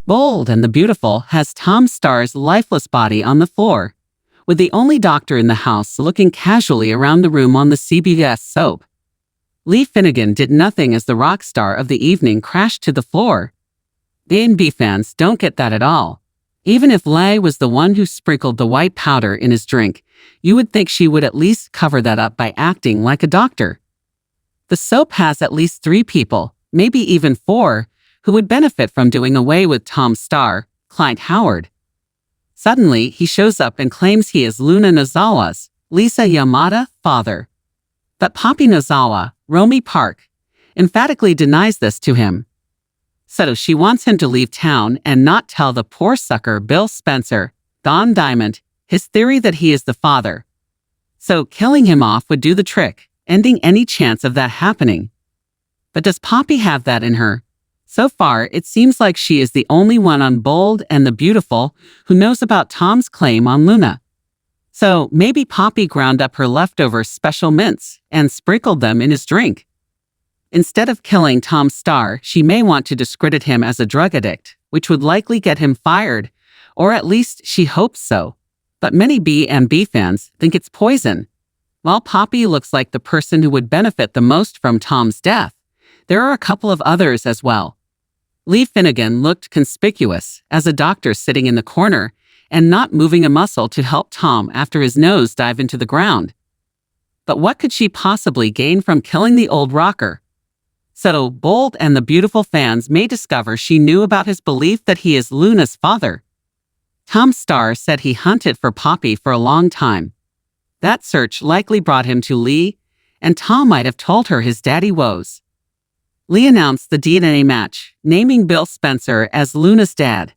Bold and the Beautiful has Tom Starr's lifeless body on the floor, with the only doctor in the house looking casually around the room on the CBS soap. Lee Finnegan did nothing as the rock star of the evening crashed to the floor. B&B fans don't get that at all. Even if Leigh was the one who sprinkled the white powder in his drink, you would think she would at least cover that up by acting like a doctor. The soap has at least 3 people, maybe even 4, who would benefit from doing away with Tom Starr, Clint Howard. Suddenly, he shows up and claims he is Luna Nozawa's, Lisa Yamada, father. But Poppy Nozawa, Romy Park, emphatically denies this to him. So she wants him to leave town and not tell the poor sucker Bill Spencer, Don Diamond, his theory that he is the father. So killing him off would do the trick, ending any chance of that happening. But does Poppy have that in her? So far, it seems like she is the only one on Bold and the Beautiful who knows about Tom's claim on Luna. So maybe Poppy ground up her leftover special mints and sprinkled them in his drink. Instead of killing Tom Starr, she may want to discredit him as a drug addict, which would likely get him fired, or at least she hopes so. But many B&B fans think it's poison. While Poppy looks like the person who would benefit the most from Tom's death, there are a couple of others as well. Lee Finnegan looked conspicuous as a doctor sitting in the corner and not moving a muscle to help Tom after his nose dived into the ground. But what could she possibly gain from killing the old rocker? So Bold and the Beautiful fans may discover she knew about his belief that he is Luna's father. Tom Starr said he hunted for Poppy for a long time. That search likely brought him to Lee, and Tom might have told her his daddy woes. Lee announced the DNA match, naming Bill Spencer as Luna's dad.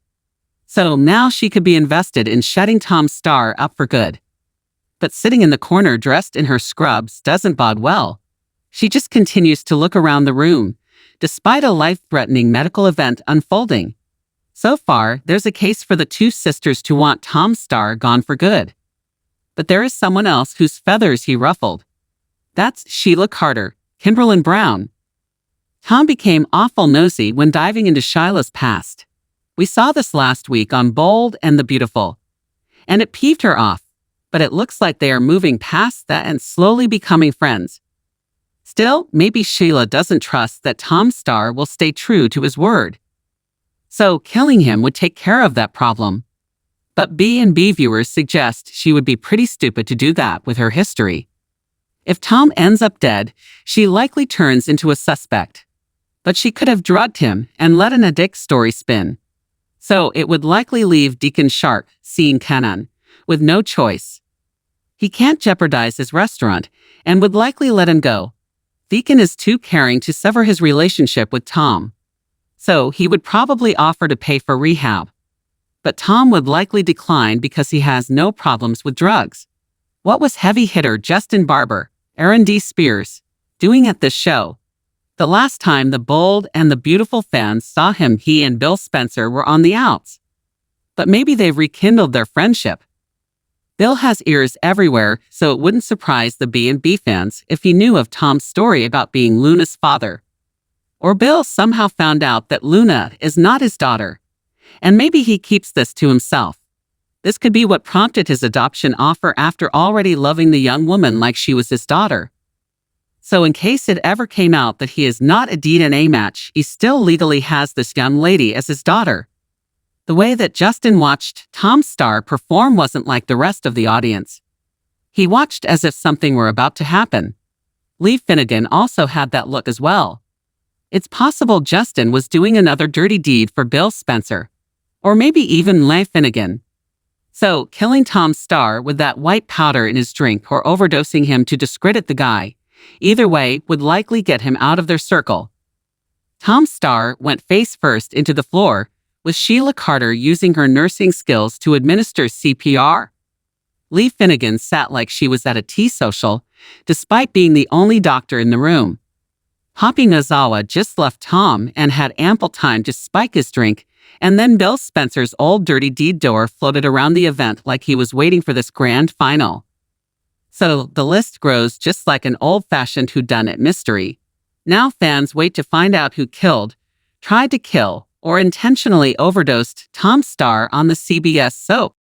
So now she could be invested in shutting Tom Starr up for good. But sitting in the corner dressed in her scrubs doesn't bode well. She just continues to look around the room, despite a life-threatening medical event unfolding. So far, there's a case for the 2 sisters to want Tom Starr gone for good. But there is someone else whose feathers he ruffled. That's Sheila Carter, Kimberlin Brown. Tom became awful nosy when diving into Sheila's past. We saw this last week on Bold and the Beautiful. And it peeved her off, but it looks like they are moving past that and slowly becoming friends. Still, maybe Sheila doesn't trust that Tom Starr will stay true to his word. So killing him would take care of that problem. But B&B viewers suggest she would be pretty stupid to do that with her history. If Tom ends up dead, she likely turns into a suspect. But she could have drugged him and let an addict story spin. So it would likely leave Deacon Shark, Sean Kanan, with no choice. He can't jeopardize his restaurant and would likely let him go. Deacon is too caring to sever his relationship with Tom. So he would probably offer to pay for rehab. But Tom would likely decline because he has no problems with drugs. What was heavy hitter Justin Barber, Aaron D. Spears, doing at this show? The last time the Bold and the Beautiful fans saw him, he and Bill Spencer were on the outs. But maybe they've rekindled their friendship. Bill has ears everywhere, so it wouldn't surprise the B&B fans if he knew of Tom's story about being Luna's father. Or Bill somehow found out that Luna is not his daughter. And maybe he keeps this to himself. This could be what prompted his adoption offer after already loving the young woman like she was his daughter. So in case it ever came out that he is not a DNA match, he still legally has this young lady as his daughter. The way that Justin watched Tom Starr perform wasn't like the rest of the audience. He watched as if something were about to happen. Lee Finnegan also had that look as well. It's possible Justin was doing another dirty deed for Bill Spencer. Or maybe even Lee Finnegan. So killing Tom Starr with that white powder in his drink or overdosing him to discredit the guy, either way would likely get him out of their circle. Tom Starr went face first into the floor, with Sheila Carter using her nursing skills to administer CPR. Lee Finnegan sat like she was at a tea social, despite being the only doctor in the room. Poppy Nozawa just left Tom and had ample time to spike his drink, and then Bill Spencer's old dirty deed door floated around the event like he was waiting for this grand final. So the list grows just like an old-fashioned whodunit mystery. Now fans wait to find out who killed, tried to kill, or intentionally overdosed Tom Star on the CBS soap.